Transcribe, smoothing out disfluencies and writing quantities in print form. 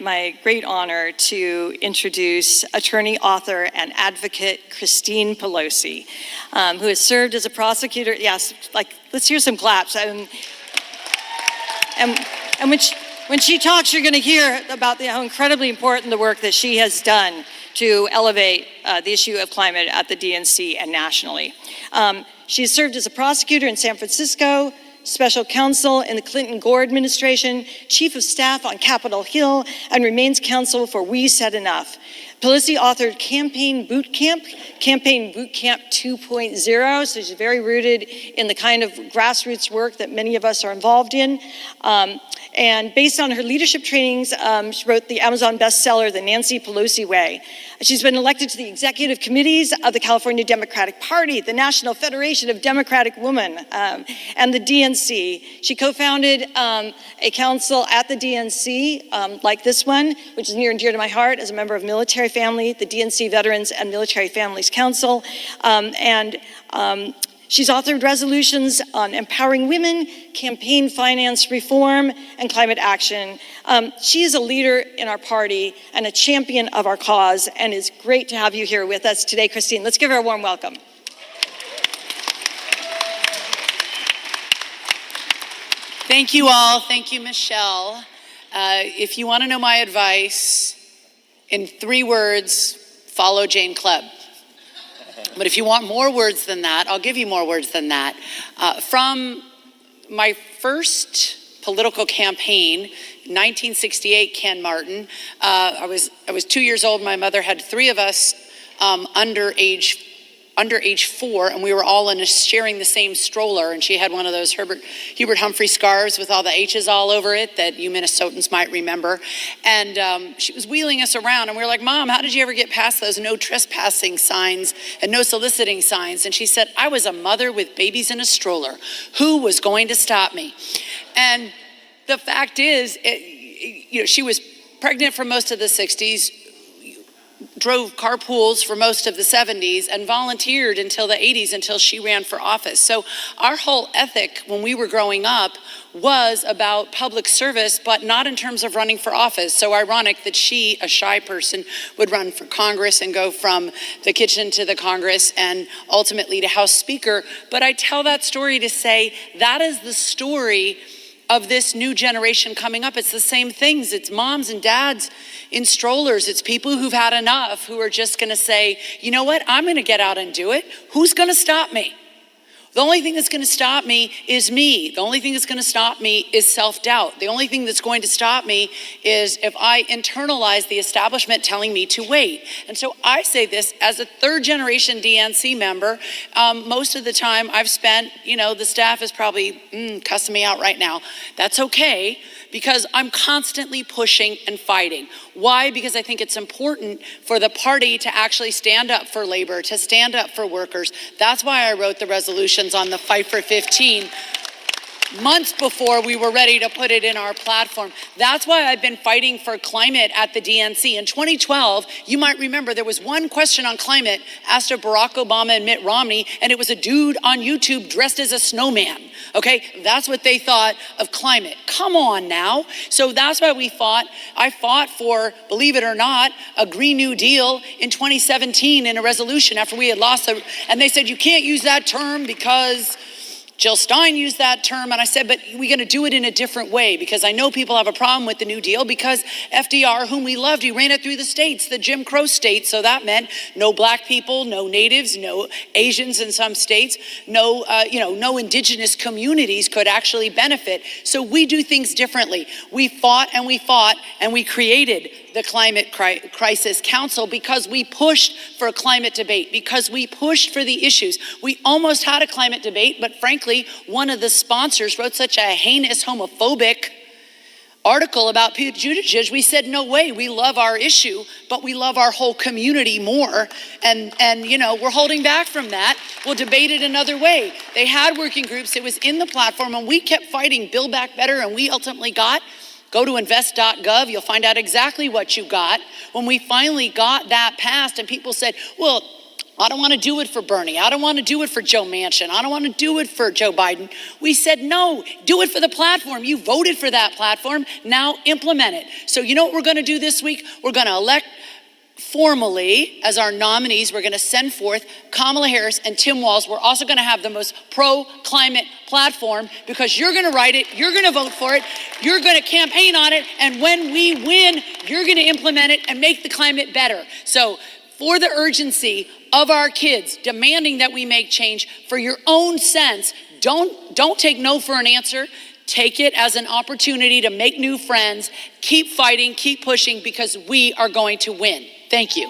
my great honor to introduce attorney, author, and advocate Christine Pelosi, who has served as a prosecutor. Yes, let's hear some claps. And when she talks, you're going to hear about how incredibly important the work that she has done to elevate the issue of climate at the DNC and nationally. She has served as a prosecutor in San Francisco, special counsel in the Clinton-Gore administration, chief of staff on Capitol Hill, and remains counsel for We Said Enough. Pelosi authored Campaign Boot Camp 2.0, so she's very rooted in the kind of grassroots work that many of us are involved in. And based on her leadership trainings, she wrote the Amazon bestseller, The Nancy Pelosi Way. She's been elected to the executive committees of the California Democratic Party, the National Federation of Democratic Women, and the DNC. She co-founded a council at the DNC, like this one, which is near and dear to my heart as a member of military family, the DNC Veterans and Military Families Council. She's authored resolutions on empowering women, campaign finance reform, and climate action. She is a leader in our party and a champion of our cause, and it's great to have you here with us today, Christine. Let's give her a warm welcome. Thank you all. Thank you, Michelle. If you want to know my advice, in 3 words, follow Jane Clubb. But if you want more words than that, I'll give you more words than that. From my first political campaign, 1968, Ken Martin, I was 2 years old. My mother had 3 of us under age 4, and we were all sharing the same stroller, and she had one of those Hubert Humphrey scarves with all the H's all over it that you Minnesotans might remember. And she was wheeling us around, and we were like, Mom, how did you ever get past those no trespassing signs and no soliciting signs? And she said, I was a mother with babies in a stroller. Who was going to stop me? And the fact is, she was pregnant for most of the 60s, drove carpools for most of the 70s, and volunteered until the 80s until she ran for office. So our whole ethic when we were growing up was about public service, but not in terms of running for office. So ironic that she, a shy person, would run for Congress and go from the kitchen to the Congress and ultimately to House Speaker. But I tell that story to say that is the story of this new generation coming up. It's the same things. It's moms and dads in strollers. It's people who've had enough, who are just gonna say, you know what, I'm gonna get out and do it. Who's gonna stop me? The only thing that's gonna stop me is me. The only thing that's gonna stop me is self-doubt. The only thing that's going to stop me is if I internalize the establishment telling me to wait. And so I say this as a 3rd generation DNC member. Most of the time I've spent, the staff is probably cussing me out right now. That's okay, because I'm constantly pushing and fighting. Why? Because I think it's important for the party to actually stand up for labor, to stand up for workers. That's why I wrote the resolutions on the Fight for 15 months before we were ready to put it in our platform. That's why I've been fighting for climate at the DNC. In 2012, you might remember there was one question on climate asked of Barack Obama and Mitt Romney, and it was a dude on YouTube dressed as a snowman. Okay, that's what they thought of climate. Come on now. So that's why I fought for, believe it or not, a Green New Deal in 2017 in a resolution after we had lost and they said, you can't use that term because Jill Stein used that term, and I said, but we're gonna do it in a different way, because I know people have a problem with the New Deal, because FDR, whom we loved, he ran it through the states, the Jim Crow states, so that meant no black people, no natives, no Asians in some states, no indigenous communities could actually benefit. So we do things differently. We fought and we fought, and we created the Climate Crisis Council because we pushed for a climate debate, because we pushed for the issues. We almost had a climate debate, but frankly, one of the sponsors wrote such a heinous homophobic article about Pete Buttigieg. We said, no way, we love our issue, but we love our whole community more. And we're holding back from that. We'll debate it another way. They had working groups, it was in the platform, and we kept fighting Build Back Better, and we ultimately got. Go to invest.gov, you'll find out exactly what you got. When we finally got that passed and people said, well, I don't want to do it for Bernie. I don't want to do it for Joe Manchin. I don't want to do it for Joe Biden. We said, no, do it for the platform. You voted for that platform. Now implement it. So you know what we're going to do this week? We're going to elect formally as our nominees. We're going to send forth Kamala Harris and Tim Walz. We're also going to have the most pro-climate platform because you're going to write it. You're going to vote for it. You're going to campaign on it. And when we win, you're going to implement it and make the climate better. So for the urgency of our kids demanding that we make change, for your own sense, don't take no for an answer. Take it as an opportunity to make new friends. Keep fighting, keep pushing, because we are going to win. Thank you.